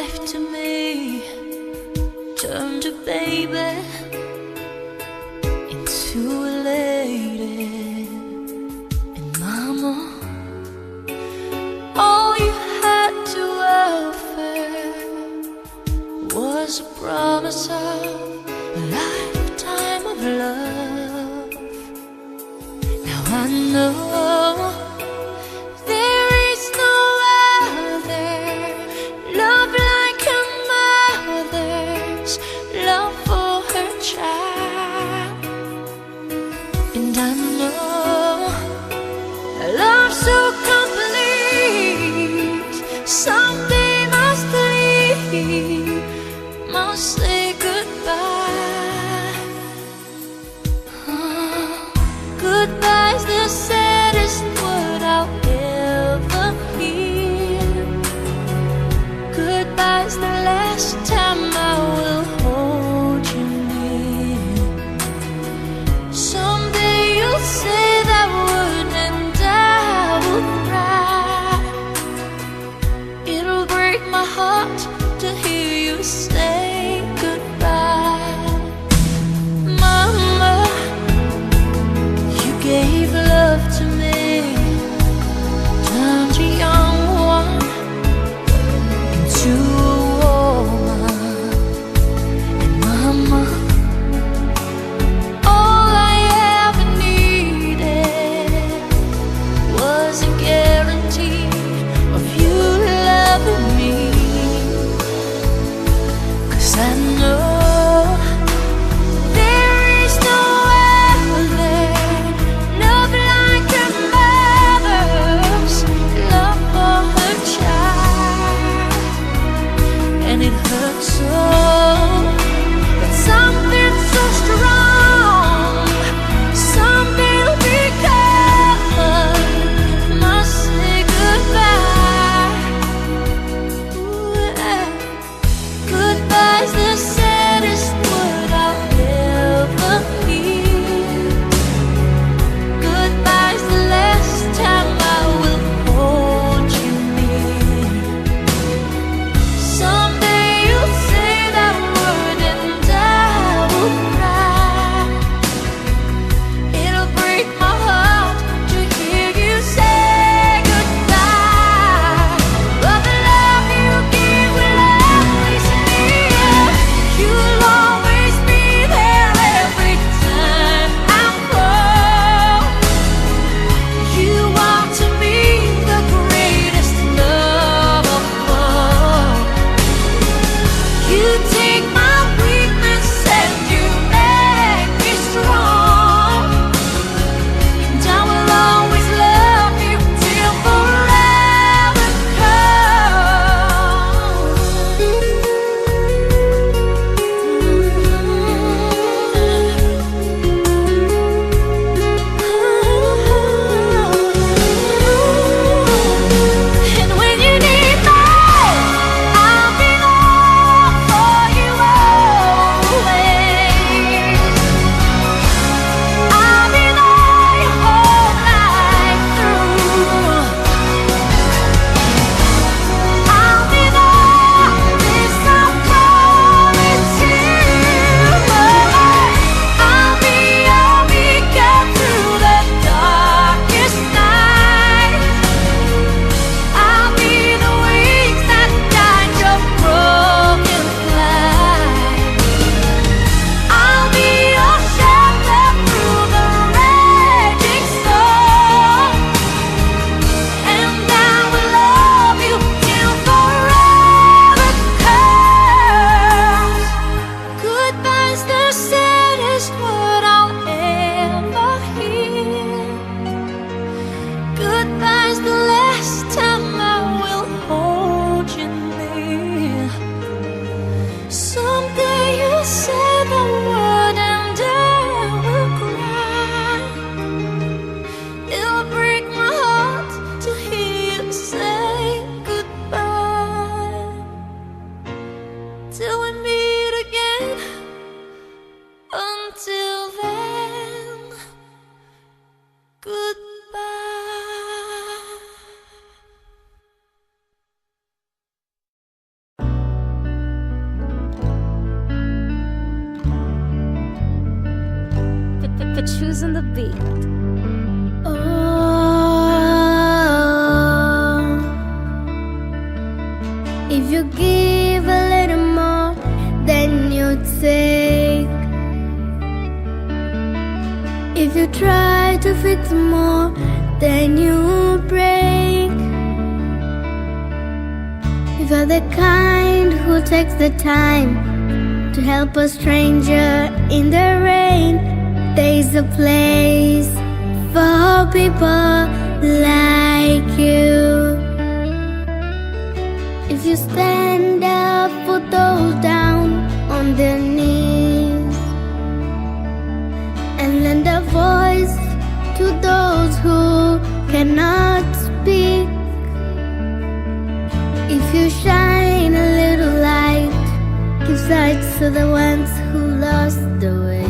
life to me, turned a baby into a lady. And mama, all you had to offer was a promise of a lifetime of love. Now I know there is no other love like a mother's love for her child. And I know a love so complete someday must leave, must say goodbye. Goodbye's the saddest word I'll ever hear. Goodbye's the last time I will hold you near. Someday you'll say that word and I will choosing the beat. Oh, if you give a little more than you take, if you try to fix more than you break, if you're the kind who takes the time to help a stranger in the rain, there's a place for people like you. If you stand up for those down on their knees and lend a voice to those who cannot speak, if you shine a little light, give sight to the ones who lost the way,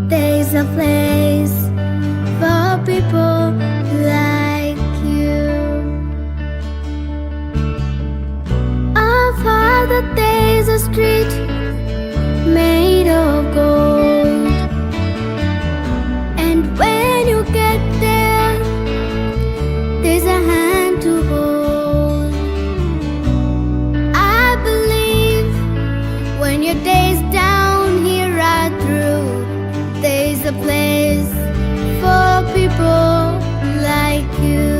there's a place for people like you. Oh, Father, there's a street made of gold, and when you get there, there's a hand to hold. I believe when your days down here are through, there's a place for people like you.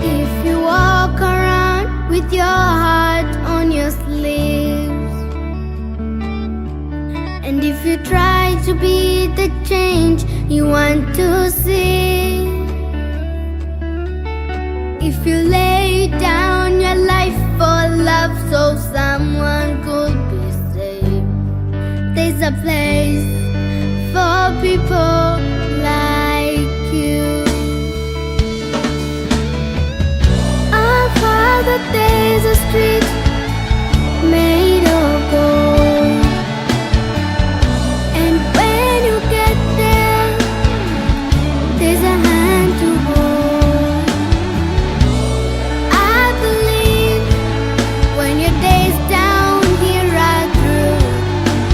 If you walk around with your heart on your sleeves, and if you try to be the change you want to see, if you lay down your life for love so someone could be saved, there's a place for people like you. Oh, Father, there's a street made of gold, and when you get there, there's a hand to hold. I believe when your days down here are through,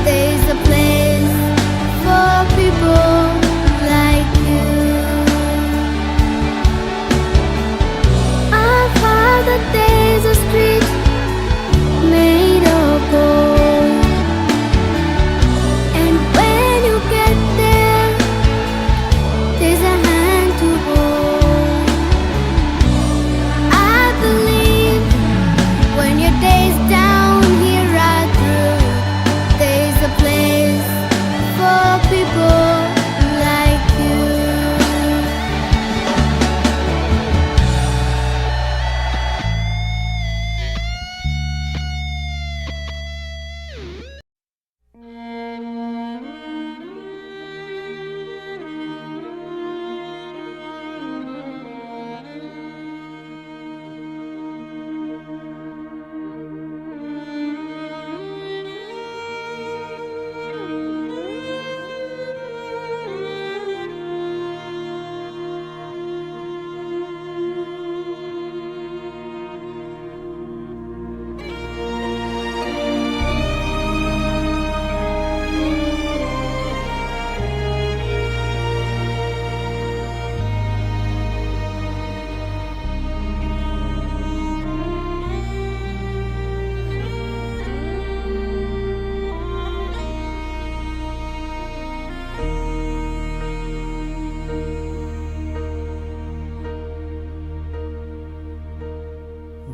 there's a place for people like you. Oh, Father, there's a street made of gold, and when you get there, there's a hand to hold. I believe when your days down here are through, there's a place for people like you.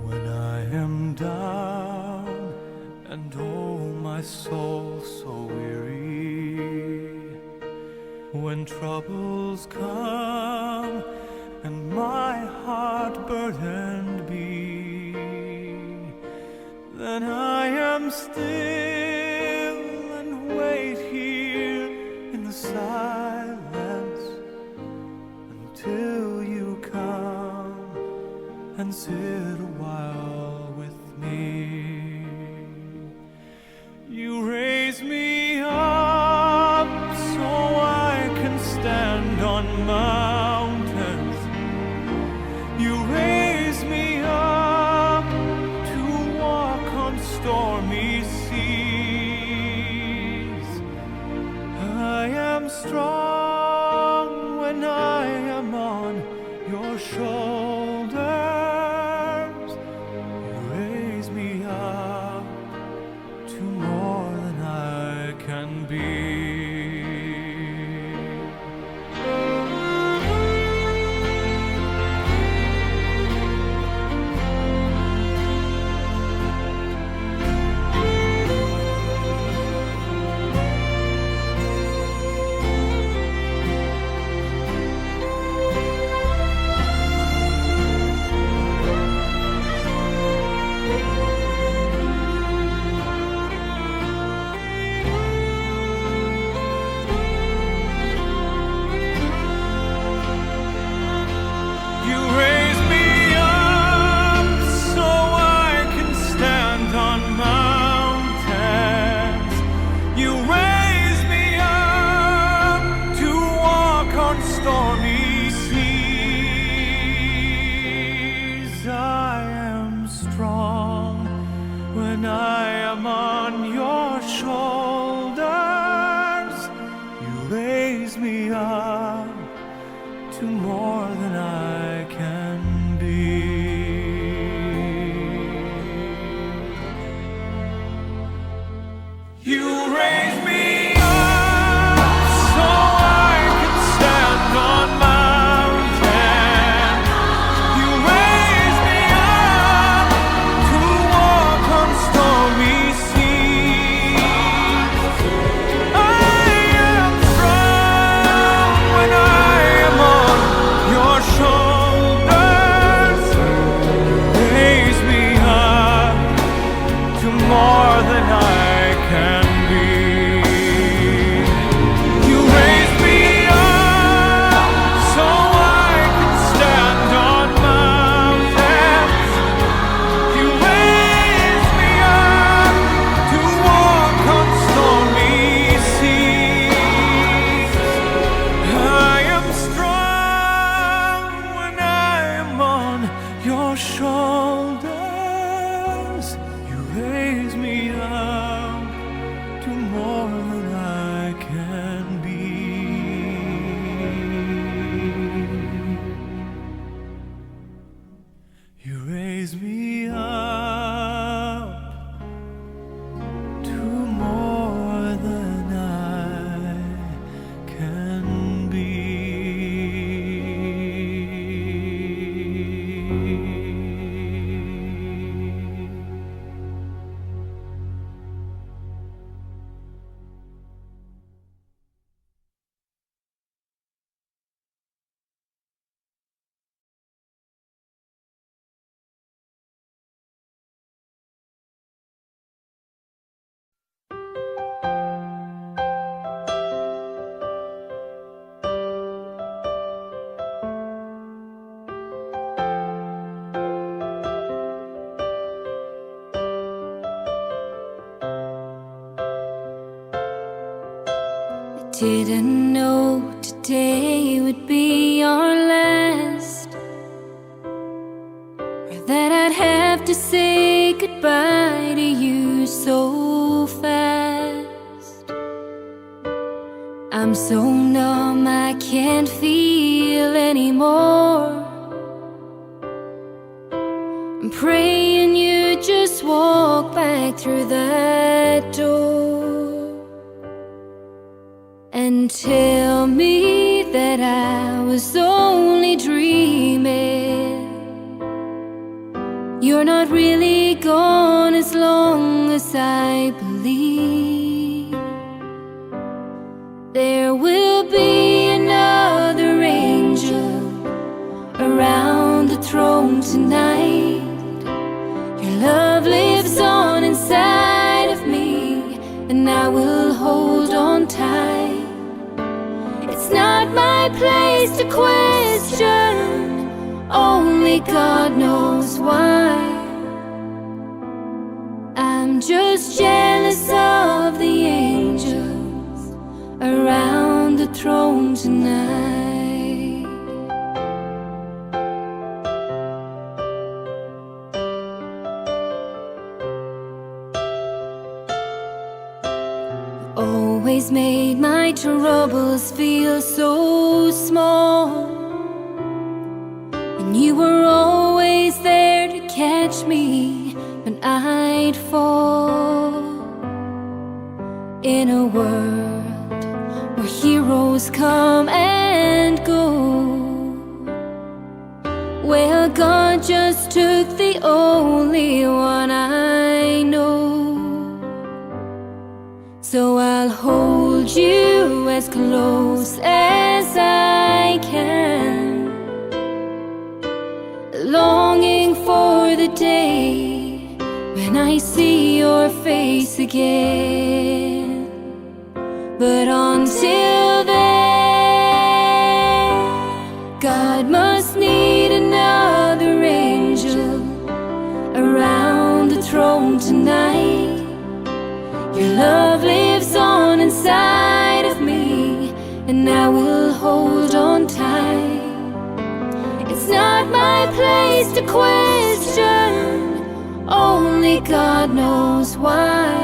When I am down and oh my soul so weary, when troubles come and my heart burdened be, then I am still and wait here in the silence until you come and sit a while with me. You raise me up so I can stand on mountains. You raise me up to walk on stormy seas. I more than I can be. You raise me up so I can stand on mountains. You raise me up to walk on stormy seas. I am strong when I am on your shoulders. Raise me up to more than I can be. You raise me up so I can stand on mountains. You raise me up to walk on stormy seas. I am strong when I am on your shoulders. You raise me up to more than I can be. You raise me up to more than I can be. Didn't know today would be our last, or that I'd have to say goodbye to you so fast. I'm so numb I can't feel anymore. I'm praying you just walk back through that door and tell me that I was only dreaming. You're not really gone as long as I believe. There will be another angel around the throne tonight. Your love lives on inside of me, and I will hold on tight. It's not my place to question, only God knows why. I'm just jealous of the angels around the throne tonight. Always made my troubles feel so small, and you were always there to catch me when I'd fall. In a world where heroes come and go, well, God just took the only one I know. So I'll hold you as close as I can, longing for the day when I see your face again. But until then, God must need another angel around the throne tonight. Your love lives on inside of me, and I will hold on tight. It's not my place to question, only God knows why.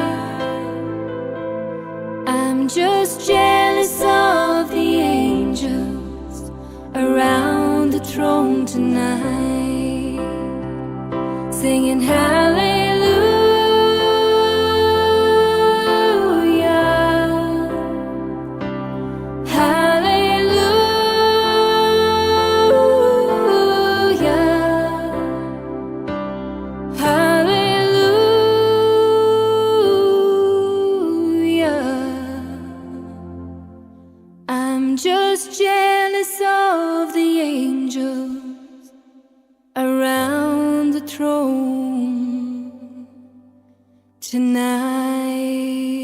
I'm just jealous of the angels around the the throne tonight, singing hallelujah, hallelujah, hallelujah. I'm just jealous of the angels around the throne tonight.